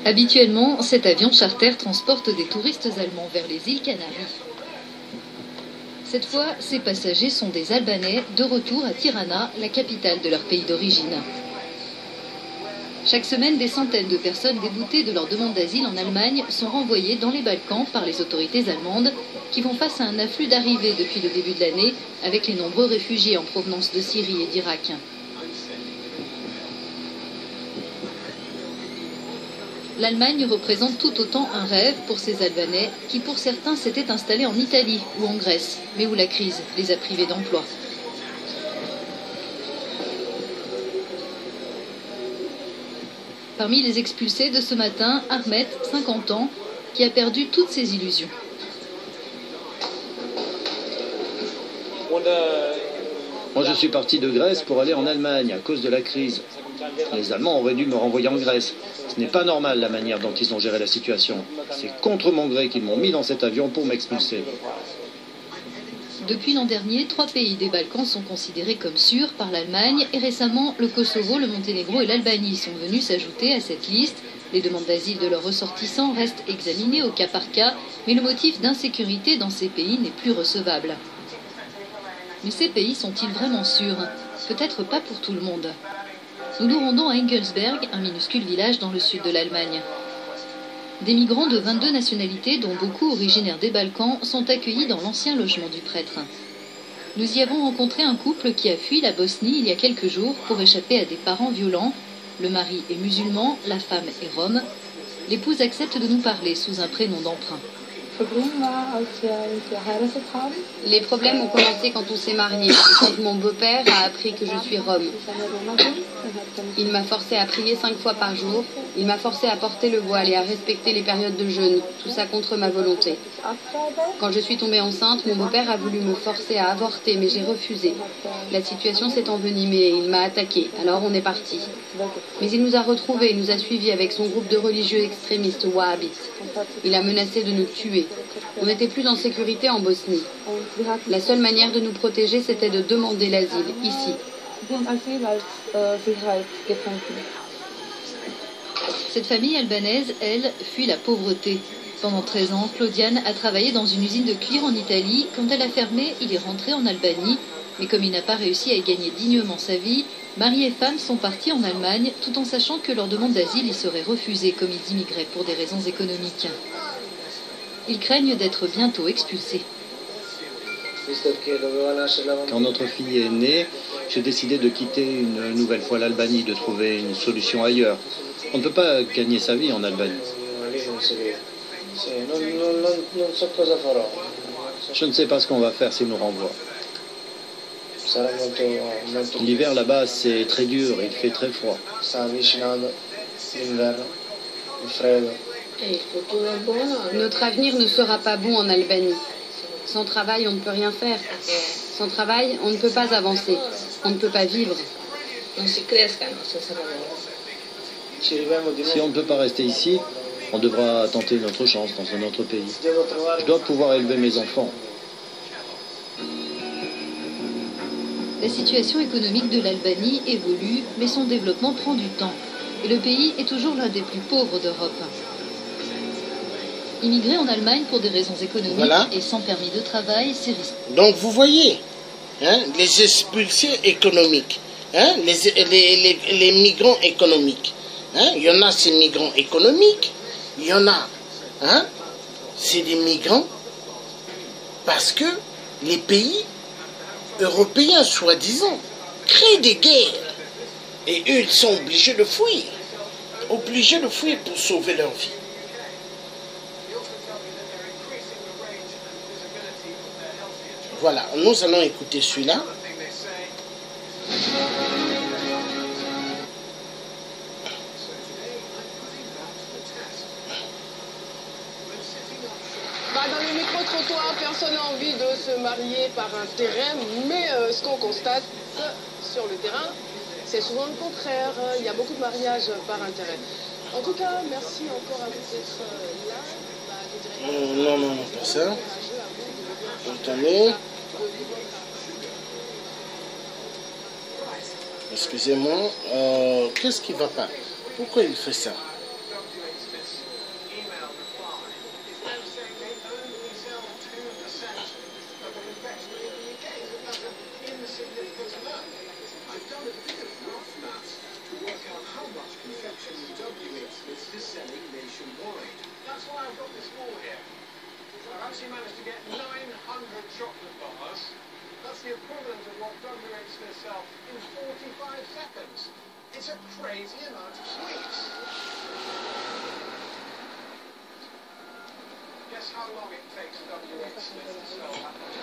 Habituellement, cet avion charter transporte des touristes allemands vers les îles Canaries. Cette fois, ces passagers sont des Albanais de retour à Tirana, la capitale de leur pays d'origine. Chaque semaine, des centaines de personnes déboutées de leur demande d'asile en Allemagne sont renvoyées dans les Balkans par les autorités allemandes qui font face à un afflux d'arrivées depuis le début de l'année avec les nombreux réfugiés en provenance de Syrie et d'Irak. L'Allemagne représente tout autant un rêve pour ces Albanais qui, pour certains, s'étaient installés en Italie ou en Grèce, mais où la crise les a privés d'emploi. Parmi les expulsés de ce matin, Ahmet, 50 ans, qui a perdu toutes ses illusions. Moi, je suis parti de Grèce pour aller en Allemagne à cause de la crise. Les Allemands auraient dû me renvoyer en Grèce. Ce n'est pas normal la manière dont ils ont géré la situation. C'est contre mon gré qu'ils m'ont mis dans cet avion pour m'expulser. Depuis l'an dernier, 3 pays des Balkans sont considérés comme sûrs par l'Allemagne et récemment, le Kosovo, le Monténégro et l'Albanie sont venus s'ajouter à cette liste. Les demandes d'asile de leurs ressortissants restent examinées au cas par cas, mais le motif d'insécurité dans ces pays n'est plus recevable. Mais ces pays sont-ils vraiment sûrs? Peut-être pas pour tout le monde. Nous nous rendons à Engelsberg, un minuscule village dans le sud de l'Allemagne. Des migrants de 22 nationalités, dont beaucoup originaires des Balkans, sont accueillis dans l'ancien logement du prêtre. Nous y avons rencontré un couple qui a fui la Bosnie il y a quelques jours pour échapper à des parents violents. Le mari est musulman, la femme est rome. L'épouse accepte de nous parler sous un prénom d'emprunt. Les problèmes ont commencé quand on s'est mariés, quand mon beau-père a appris que je suis rome. Il m'a forcé à prier 5 fois par jour, il m'a forcé à porter le voile et à respecter les périodes de jeûne, tout ça contre ma volonté. Quand je suis tombée enceinte, mon beau-père a voulu me forcer à avorter, mais j'ai refusé. La situation s'est envenimée et il m'a attaqué, alors on est parti. Mais il nous a retrouvés et nous a suivis avec son groupe de religieux extrémistes wahhabites. Il a menacé de nous tuer. On n'était plus en sécurité en Bosnie. La seule manière de nous protéger, c'était de demander l'asile, ici. Cette famille albanaise, elle, fuit la pauvreté. Pendant 13 ans, Claudiane a travaillé dans une usine de cuir en Italie. Quand elle a fermé, il est rentré en Albanie. Mais comme il n'a pas réussi à y gagner dignement sa vie, mari et femme sont partis en Allemagne, tout en sachant que leur demande d'asile y serait refusée comme ils immigraient pour des raisons économiques. Ils craignent d'être bientôt expulsés. Quand notre fille est née, j'ai décidé de quitter une nouvelle fois l'Albanie, de trouver une solution ailleurs. On ne peut pas gagner sa vie en Albanie. Je ne sais pas ce qu'on va faire s'ils nous renvoient. L'hiver là-bas, c'est très dur, il fait très froid. Notre avenir ne sera pas bon en Albanie. Sans travail, on ne peut rien faire. Sans travail, on ne peut pas avancer. On ne peut pas vivre. Si on ne peut pas rester ici, on devra tenter notre chance dans un autre pays. Je dois pouvoir élever mes enfants. La situation économique de l'Albanie évolue, mais son développement prend du temps. Et le pays est toujours l'un des plus pauvres d'Europe. Immigrer en Allemagne pour des raisons économiques et sans permis de travail, c'est risqué. Donc vous voyez, hein, les expulsés économiques. hein, les migrants économiques. Hein, il y en a, ces migrants économiques. Il y en a, hein, c'est des migrants parce que les pays européens, soi-disant, créent des guerres. Et eux, ils sont obligés de fuir. Obligés de fuir pour sauver leur vie. Voilà, nous allons écouter celui-là. Dans les micro-trottoirs, personne n'a envie de se marier par intérêt, mais ce qu'on constate sur le terrain, c'est souvent le contraire. Il y a beaucoup de mariages par intérêt. En tout cas, merci encore à vous d'être là. Non, pas ça. Attendez. Excusez-moi. Qu'est-ce qui va pas? Pourquoi il fait ça? Actually managed to get 900 chocolate bars. That's the equivalent of what Doug makes herself in 45 seconds. It's a crazy amount of sweets. Guess how long it takes WH Smith to sell that much?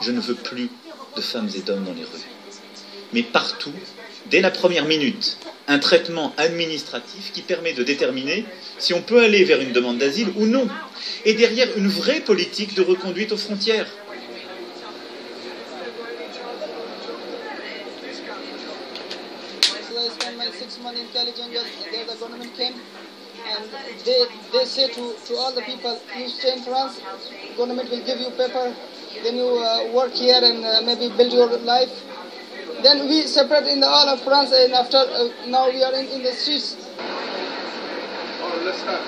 Je ne veux plus de femmes et d'hommes dans les rues. Mais partout, dès la première minute, un traitement administratif qui permet de déterminer si on peut aller vers une demande d'asile ou non. Et derrière, une vraie politique de reconduite aux frontières. They say to all the people, you stay in France, government will give you paper, then you work here and maybe build your life. Then we separate in all of France, and after now we are in the streets. Oh, let's start.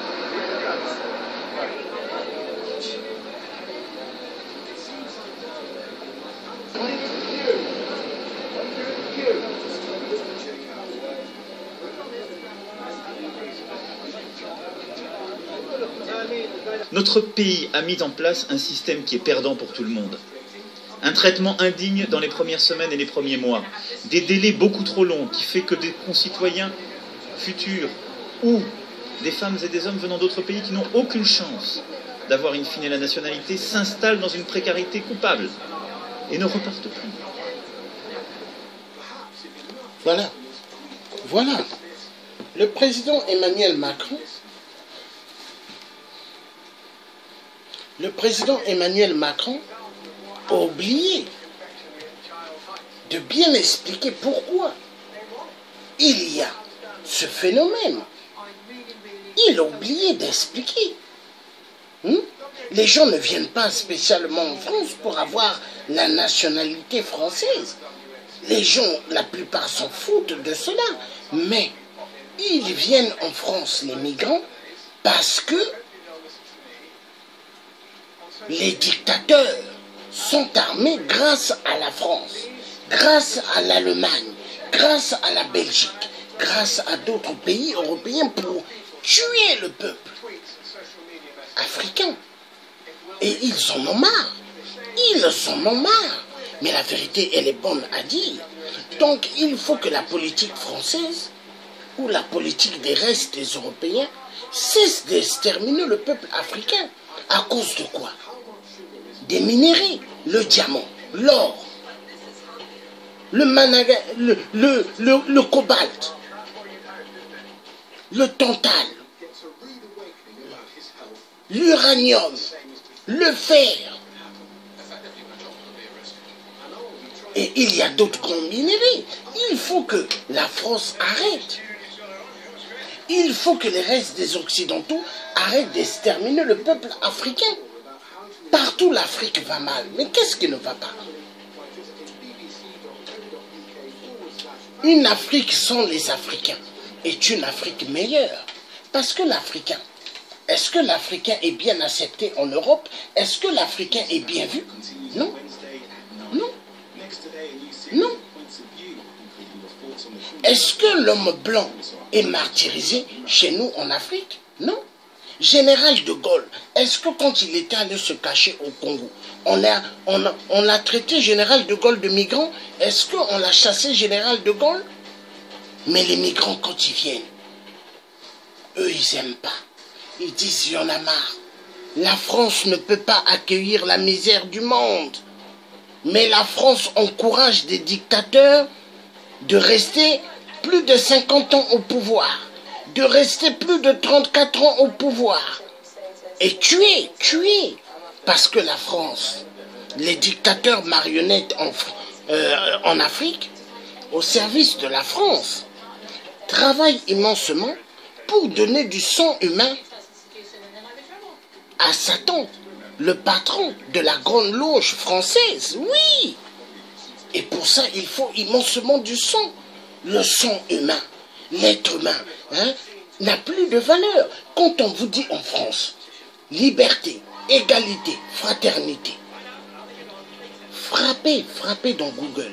Notre pays a mis en place un système qui est perdant pour tout le monde. Un traitement indigne dans les premières semaines et les premiers mois. Des délais beaucoup trop longs qui fait que des concitoyens futurs ou des femmes et des hommes venant d'autres pays qui n'ont aucune chance d'avoir in fine la nationalité s'installent dans une précarité coupable et ne repartent plus. Voilà. Voilà. Le président Emmanuel Macron a oublié de bien expliquer pourquoi il y a ce phénomène. Il a oublié d'expliquer. Les gens ne viennent pas spécialement en France pour avoir la nationalité française. Les gens, la plupart s'en foutent de cela. Mais ils viennent en France, les migrants, parce que les dictateurs sont armés grâce à la France, grâce à l'Allemagne, grâce à la Belgique, grâce à d'autres pays européens pour tuer le peuple africain. Et ils en ont marre. Ils en ont marre. Mais la vérité, elle est bonne à dire. Donc, il faut que la politique française ou la politique des restes des Européens cesse d'exterminer le peuple africain. À cause de quoi? Des minéraux, le diamant, l'or, le cobalt, le tantal, l'uranium, le fer. Et il y a d'autres grands minéraux. Il faut que la France arrête. Il faut que les restes des Occidentaux arrêtent d'exterminer le peuple africain. Partout l'Afrique va mal. Mais qu'est-ce qui ne va pas? Une Afrique sans les Africains est une Afrique meilleure. Parce que l'Africain Est-ce que l'Africain est bien accepté en Europe? Est-ce que l'Africain est bien vu? Non. Non. Non. Est-ce que l'homme blanc est martyrisé chez nous en Afrique? Non. Général de Gaulle, est-ce que quand il était allé se cacher au Congo, on l'a traité Général de Gaulle de migrant? Est-ce qu'on l'a chassé Général de Gaulle? Mais les migrants, quand ils viennent, eux, ils n'aiment pas. Ils disent, il y en a marre. La France ne peut pas accueillir la misère du monde. Mais la France encourage des dictateurs de rester plus de 50 ans au pouvoir, de rester plus de 34 ans au pouvoir, et tuer, parce que la France, les dictateurs marionnettes en Afrique, au service de la France, travaillent immensément pour donner du sang humain à Satan, le patron de la grande loge française, oui. Et pour ça, il faut immensément du sang. Le sang humain, l'être humain, hein, n'a plus de valeur. Quand on vous dit en France, liberté, égalité, fraternité, frappez dans Google,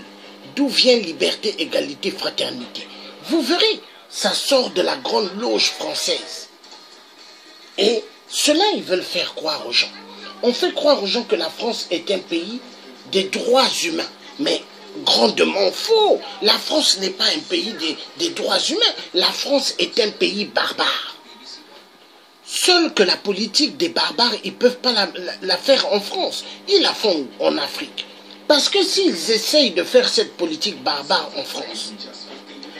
d'où vient liberté, égalité, fraternité. Vous verrez, ça sort de la grande loge française. Et cela, ils veulent faire croire aux gens. On fait croire aux gens que la France est un pays des droits humains. Mais grandement faux. La France n'est pas un pays des droits humains. La France est un pays barbare. Seul que la politique des barbares, ils ne peuvent pas la faire en France. Ils la font en Afrique. Parce que s'ils essayent de faire cette politique barbare en France,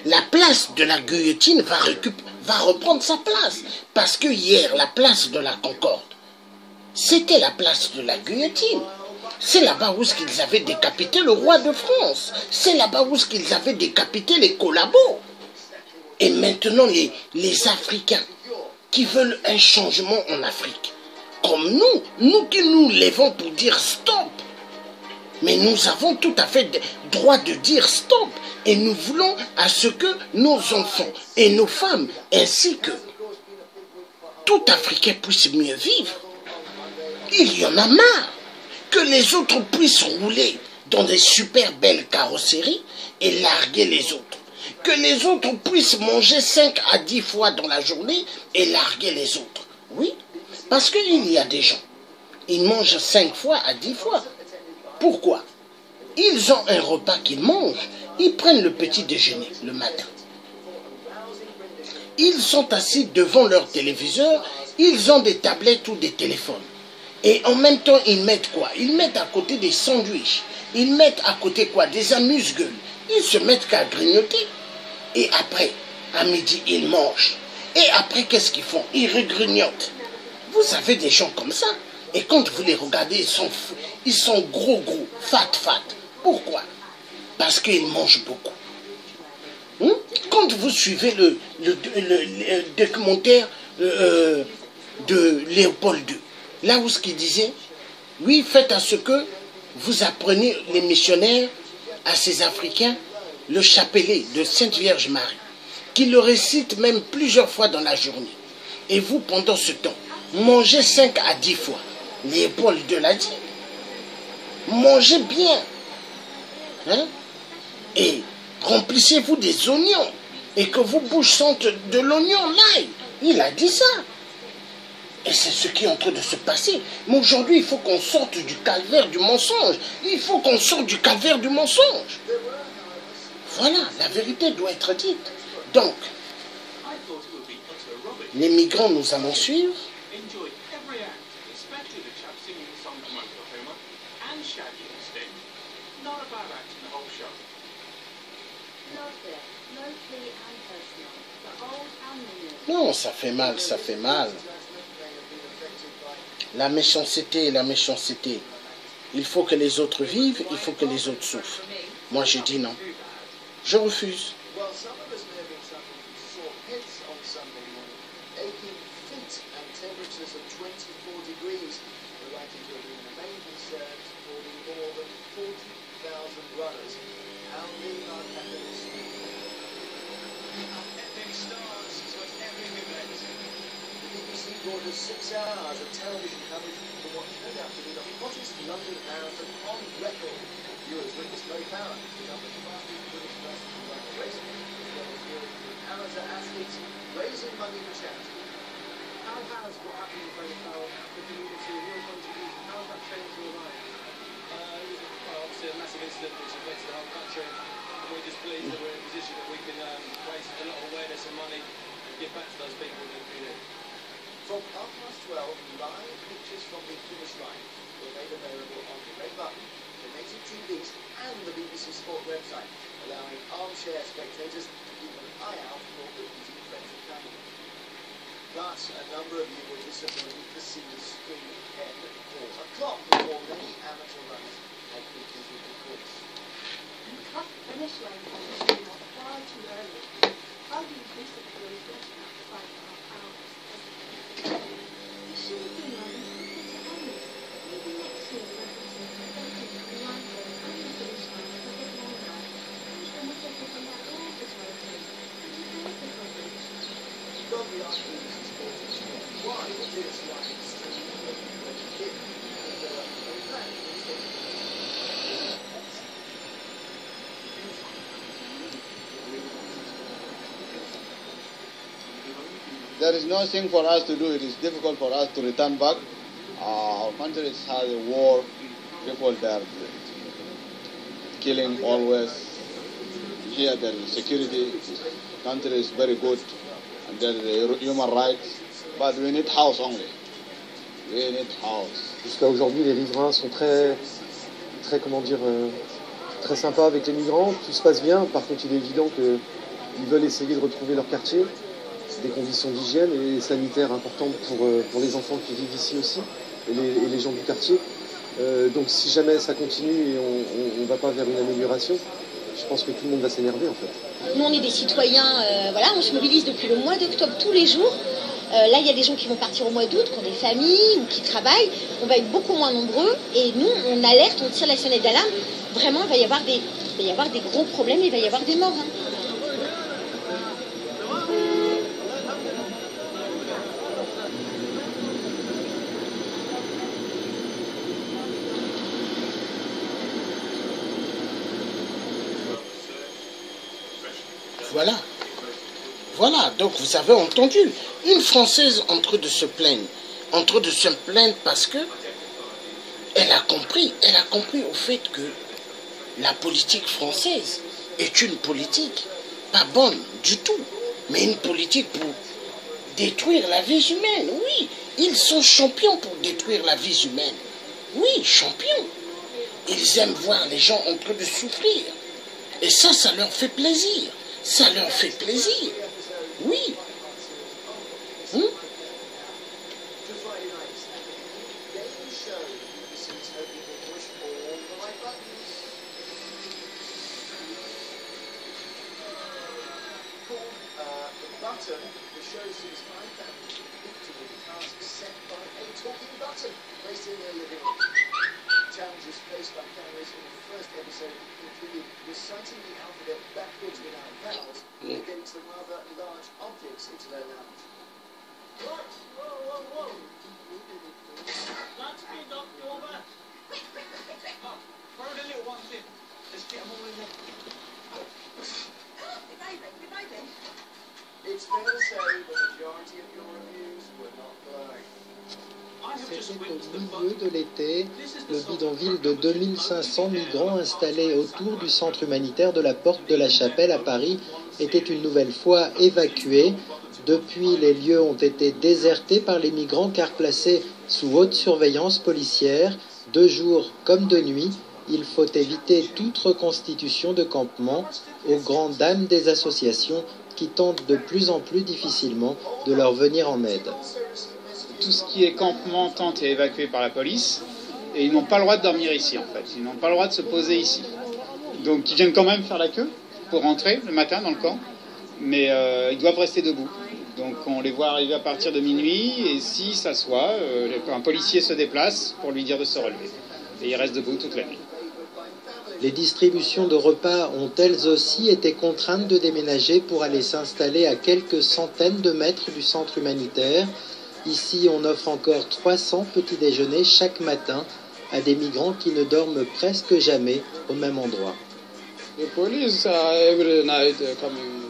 la place de la guillotine va reprendre sa place. Parce que hier, la place de la Concorde, c'était la place de la guillotine. C'est là-bas où ils avaient décapité le roi de France. C'est là-bas où ils avaient décapité les collabos. Et maintenant, les Africains qui veulent un changement en Afrique, comme nous qui nous lèvons pour dire stop. Mais nous avons tout à fait le droit de dire stop. Et nous voulons à ce que nos enfants et nos femmes, ainsi que tout Africain puisse mieux vivre. Il y en a marre que les autres puissent rouler dans des super belles carrosseries et larguer les autres. Que les autres puissent manger 5 à 10 fois dans la journée et larguer les autres. Oui, parce qu'il y a des gens, ils mangent 5 fois à 10 fois. Pourquoi? Ils ont un repas qu'ils mangent, ils prennent le petit déjeuner le matin. Ils sont assis devant leur téléviseur, ils ont des tablettes ou des téléphones. Et en même temps, ils mettent quoi? Ils mettent à côté des sandwichs. Ils mettent à côté quoi? Des amuse-gueules. Ils se mettent qu'à grignoter. Et après, à midi, ils mangent. Et après, qu'est-ce qu'ils font? Ils regrignotent. Vous avez des gens comme ça. Et quand vous les regardez, ils sont gros, fat. Pourquoi? Parce qu'ils mangent beaucoup. Quand vous suivez le documentaire de Léopold II, là où ce qu'il disait, oui, faites à ce que vous apprenez les missionnaires à ces Africains le chapelet de Sainte Vierge Marie, qui le récite même plusieurs fois dans la journée. Et vous, pendant ce temps, mangez 5 à 10 fois. Léopold II l'a dit. Mangez bien. Hein? Et remplissez-vous des oignons. Et que vos bouches sentent de l'oignon, l'ail. Il a dit ça. Et c'est ce qui est en train de se passer. Mais aujourd'hui, il faut qu'on sorte du calvaire du mensonge. Il faut qu'on sorte du calvaire du mensonge. Voilà, la vérité doit être dite. Donc, les migrants, nous allons suivre. Non, ça fait mal, ça fait mal. La méchanceté, la méchanceté. Il faut que les autres vivent, il faut que les autres souffrent. Moi, je dis non. Je refuse. over 6 hours of television coverage for what turned out to be the hottest London marathon on record. Viewers witnessed low power, the fastest British marathon race, as well as European amateur athletes raising money for charity. How has what happened in Brave Power, the community, your contribution, how has that changed your life? It was obviously a massive incident which affected the whole country. And we're just pleased that we're in a position that we can raise a lot of awareness and money and give back to those people in the community. From 12:30, live pictures from the finish line were made available on the Red Button, the native TVs and the BBC Sport website, allowing armchair spectators to keep an eye out for the beating friends and family. But a number of you were disappointed to see the screen end at 4 o'clock before many amateur runners had completed the course. You cut the finish line on the screen far too early. How do you basically reflect that 5.5 hours? You should have been running quicker to end. Maybe next year the references to dating and line going and the finish line is a bit longer. And we get people that left as well too. And you benefit from it. From the BBC Sport, why the finish line is still when you did, and there are no plans for it. There is nothing for us to do. It is difficult for us to return back. Our country has had a war. People there killing always. Here there is security. The country is very good. And there is human rights. But we need house only. We need house. Jusqu'à aujourd'hui, les riverains sont très sympas avec les migrants. Tout se passe bien. Par contre, il est évident qu'ils veulent essayer de retrouver leur quartier. Des conditions d'hygiène et sanitaires importantes pour les enfants qui vivent ici aussi, et les gens du quartier. Donc si jamais ça continue et on ne va pas vers une amélioration, je pense que tout le monde va s'énerver en fait. Nous on est des citoyens, voilà, on se mobilise depuis le mois d'octobre tous les jours. Là il y a des gens qui vont partir au mois d'août, qui ont des familles ou qui travaillent. On va être beaucoup moins nombreux et nous on alerte, on tire la sonnette d'alarme. Vraiment il va y avoir des gros problèmes, il va y avoir des morts. Hein. Voilà, donc vous avez entendu, une Française en train de se plaindre parce que elle a compris au fait que la politique française est une politique pas bonne du tout, mais une politique pour détruire la vie humaine, oui, ils sont champions pour détruire la vie humaine, oui, champions, ils aiment voir les gens en train de souffrir, et ça leur fait plaisir. Ça leur fait plaisir. Oui. Challenges faced by families in the first episode included reciting the alphabet backwards without vowels and getting some rather large objects into their lounge. What? Whoa. That's me knocked over. Quick. Oh, throw the little ones in. Let's get them all in there. Good baby. It's fair to say the majority of your reviews were not glowing. C'était au milieu de l'été, le bidonville de 2500 migrants installés autour du centre humanitaire de la Porte de la Chapelle à Paris était une nouvelle fois évacué. Depuis, les lieux ont été désertés par les migrants car placés sous haute surveillance policière, de jour comme de nuit. Il faut éviter toute reconstitution de campement aux grandes dames des associations qui tentent de plus en plus difficilement de leur venir en aide. Tout ce qui est campement, tente est évacué par la police et ils n'ont pas le droit de dormir ici en fait, ils n'ont pas le droit de se poser ici. Donc ils viennent quand même faire la queue pour rentrer le matin dans le camp, mais ils doivent rester debout. Donc on les voit arriver à partir de minuit et s'ils s'assoient, un policier se déplace pour lui dire de se relever. Et ils restent debout toute la nuit. Les distributions de repas ont elles aussi été contraintes de déménager pour aller s'installer à quelques centaines de mètres du centre humanitaire. Ici, on offre encore 300 petits déjeuners chaque matin à des migrants qui ne dorment presque jamais au même endroit. The police are every night coming.